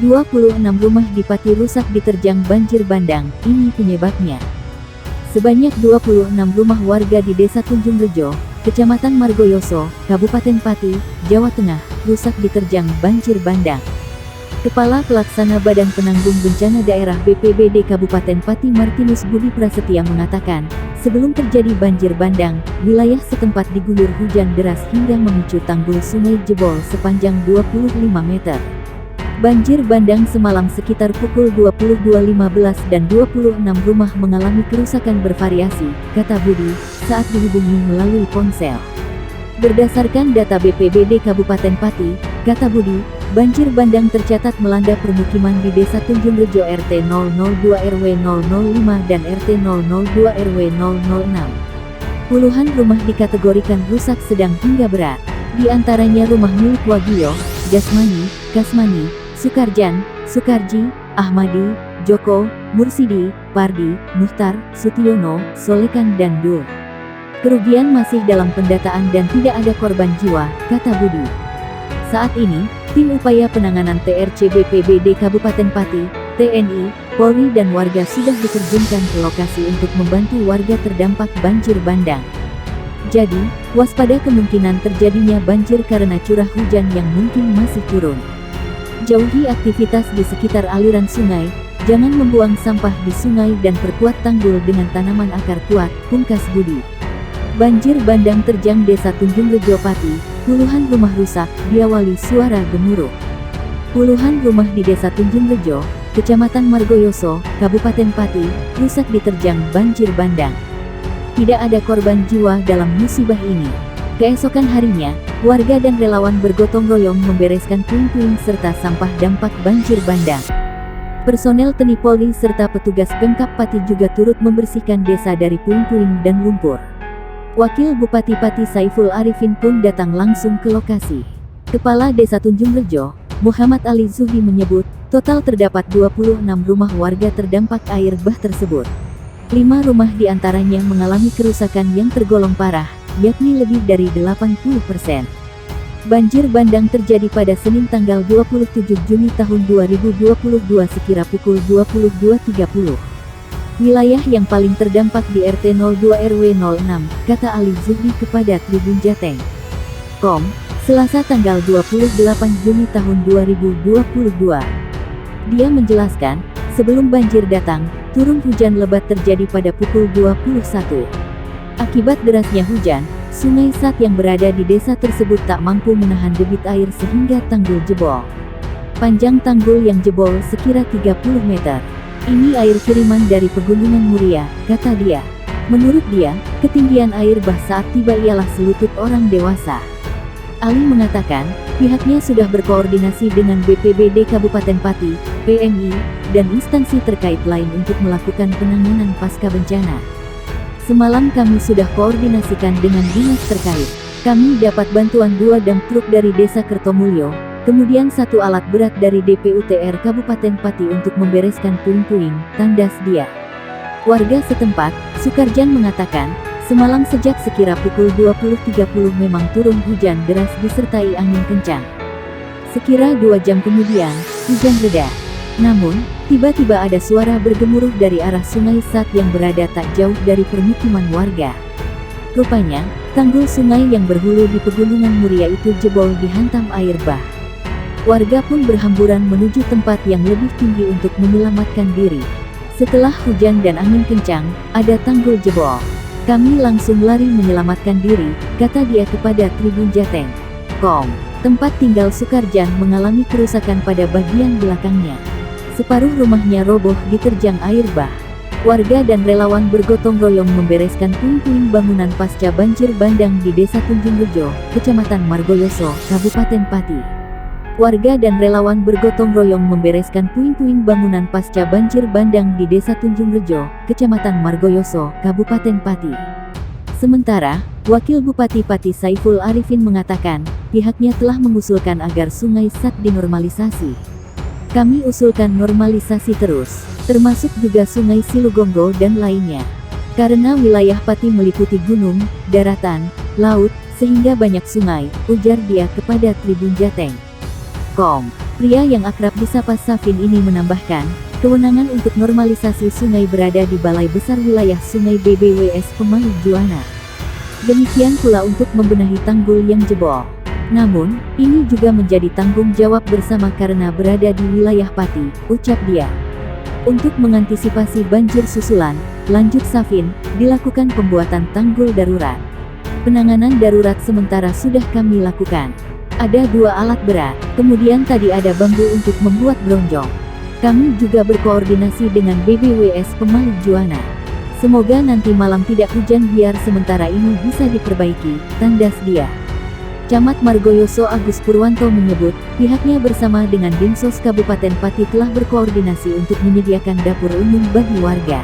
26 rumah di Pati rusak diterjang banjir bandang, ini penyebabnya. Sebanyak 26 rumah warga di Desa Tunjung Rejo, Kecamatan Margoyoso, Kabupaten Pati, Jawa Tengah, rusak diterjang banjir bandang. Kepala Pelaksana Badan Penanggung Bencana Daerah BPBD Kabupaten Pati Martinus Budi Prasetya mengatakan, sebelum terjadi banjir bandang, wilayah setempat diguyur hujan deras hingga memicu tanggul sungai jebol sepanjang 25 meter. Banjir bandang semalam sekitar pukul 22.15 dan 26 rumah mengalami kerusakan bervariasi, kata Budi, saat dihubungi melalui ponsel. Berdasarkan data BPBD Kabupaten Pati, kata Budi, banjir bandang tercatat melanda permukiman di Desa Tunjung Rejo RT 002 RW 005 dan RT 002 RW 006. Puluhan rumah dikategorikan rusak sedang hingga berat. Di antaranya rumah milik Wagio, Jasmani, Kasmani, Sukarjan, Sukarji, Ahmadi, Joko, Mursidi, Pardi, Muhtar, Sutiono, Solekan dan Dul. Kerugian masih dalam pendataan dan tidak ada korban jiwa, kata Budi. Saat ini, tim upaya penanganan TRC BPBD Kabupaten Pati, TNI, Polri dan warga sudah diterjunkan ke lokasi untuk membantu warga terdampak banjir bandang. Jadi, waspada kemungkinan terjadinya banjir karena curah hujan yang mungkin masih turun. Jauhi aktivitas di sekitar aliran sungai, jangan membuang sampah di sungai dan perkuat tanggul dengan tanaman akar kuat, pungkas Budi. Banjir bandang terjang Desa Tunjung Rejo Pati, puluhan rumah rusak, diawali suara gemuruh. Puluhan rumah di Desa Tunjung Rejo, Kecamatan Margoyoso, Kabupaten Pati, rusak diterjang banjir bandang. Tidak ada korban jiwa dalam musibah ini. Keesokan harinya, warga dan relawan bergotong royong membereskan puing-puing serta sampah dampak banjir bandang. Personel TNI Polri serta petugas Pemkab Pati juga turut membersihkan desa dari puing-puing dan lumpur. Wakil Bupati Pati Saiful Arifin pun datang langsung ke lokasi. Kepala Desa Tunjung Rejo, Muhammad Ali Zuhdi menyebut, total terdapat 26 rumah warga terdampak air bah tersebut. 5 rumah diantaranya mengalami kerusakan yang tergolong parah, yakni lebih dari 80%. Banjir bandang terjadi pada Senin tanggal 27 Juni tahun 2022 sekira pukul 22.30. Wilayah yang paling terdampak di RT 02 RW 06, kata Ali Zuhdi kepada Tribun Jateng.com, Selasa tanggal 28 Juni tahun 2022. Dia menjelaskan, sebelum banjir datang, turun hujan lebat terjadi pada pukul 21. Akibat derasnya hujan, Sungai Sat yang berada di desa tersebut tak mampu menahan debit air sehingga tanggul jebol. Panjang tanggul yang jebol sekira 30 meter. Ini air kiriman dari Pegunungan Muria, kata dia. Menurut dia, ketinggian air bah saat tiba ialah selutut orang dewasa. Ali mengatakan, pihaknya sudah berkoordinasi dengan BPBD Kabupaten Pati, PMI, dan instansi terkait lain untuk melakukan penanganan pasca bencana. Semalam kami sudah koordinasikan dengan dinas terkait. Kami dapat bantuan 2 dump truk dari Desa Kertomulyo, kemudian 1 alat berat dari DPUTR Kabupaten Pati untuk membereskan puing-puing, tandas dia. Warga setempat, Sukarjan mengatakan, semalam sejak sekira pukul 20.30 memang turun hujan deras disertai angin kencang. Sekira 2 jam kemudian, hujan reda. Namun, tiba-tiba ada suara bergemuruh dari arah Sungai Sat yang berada tak jauh dari permukiman warga. Rupanya, tanggul sungai yang berhulu di Pegunungan Muria itu jebol dihantam air bah. Warga pun berhamburan menuju tempat yang lebih tinggi untuk menyelamatkan diri. Setelah hujan dan angin kencang, ada tanggul jebol. Kami langsung lari menyelamatkan diri, kata dia kepada Tribun Jateng.com. Tempat tinggal Sukarjan mengalami kerusakan pada bagian belakangnya. Separuh rumahnya roboh diterjang air bah. Warga dan relawan bergotong royong membereskan puing-puing bangunan pasca banjir bandang di Desa Tunjung Rejo, Kecamatan Margoyoso, Kabupaten Pati. Warga dan relawan bergotong royong membereskan puing-puing bangunan pasca banjir bandang di Desa Tunjung Rejo, Kecamatan Margoyoso, Kabupaten Pati. Sementara, Wakil Bupati Pati Saiful Arifin mengatakan, pihaknya telah mengusulkan agar Sungai Sat dinormalisasi. Kami usulkan normalisasi terus, termasuk juga Sungai Silugonggo dan lainnya. Karena wilayah Pati meliputi gunung, daratan, laut, sehingga banyak sungai, ujar dia kepada Tribun Jateng.com. Pria yang akrab disapa Safin ini menambahkan, kewenangan untuk normalisasi sungai berada di Balai Besar Wilayah Sungai BBWS Pemalu Juwana. Demikian pula untuk membenahi tanggul yang jebol. Namun, ini juga menjadi tanggung jawab bersama karena berada di wilayah Pati, ucap dia. Untuk mengantisipasi banjir susulan, lanjut Safin, dilakukan pembuatan tanggul darurat. Penanganan darurat sementara sudah kami lakukan. Ada 2 alat berat, kemudian tadi ada bambu untuk membuat bronjong. Kami juga berkoordinasi dengan BBWS Pemalu Juwana. Semoga nanti malam tidak hujan biar sementara ini bisa diperbaiki, tandas dia. Camat Margoyoso Agus Purwanto menyebut, pihaknya bersama dengan Dinsos Kabupaten Pati telah berkoordinasi untuk menyediakan dapur umum bagi warga.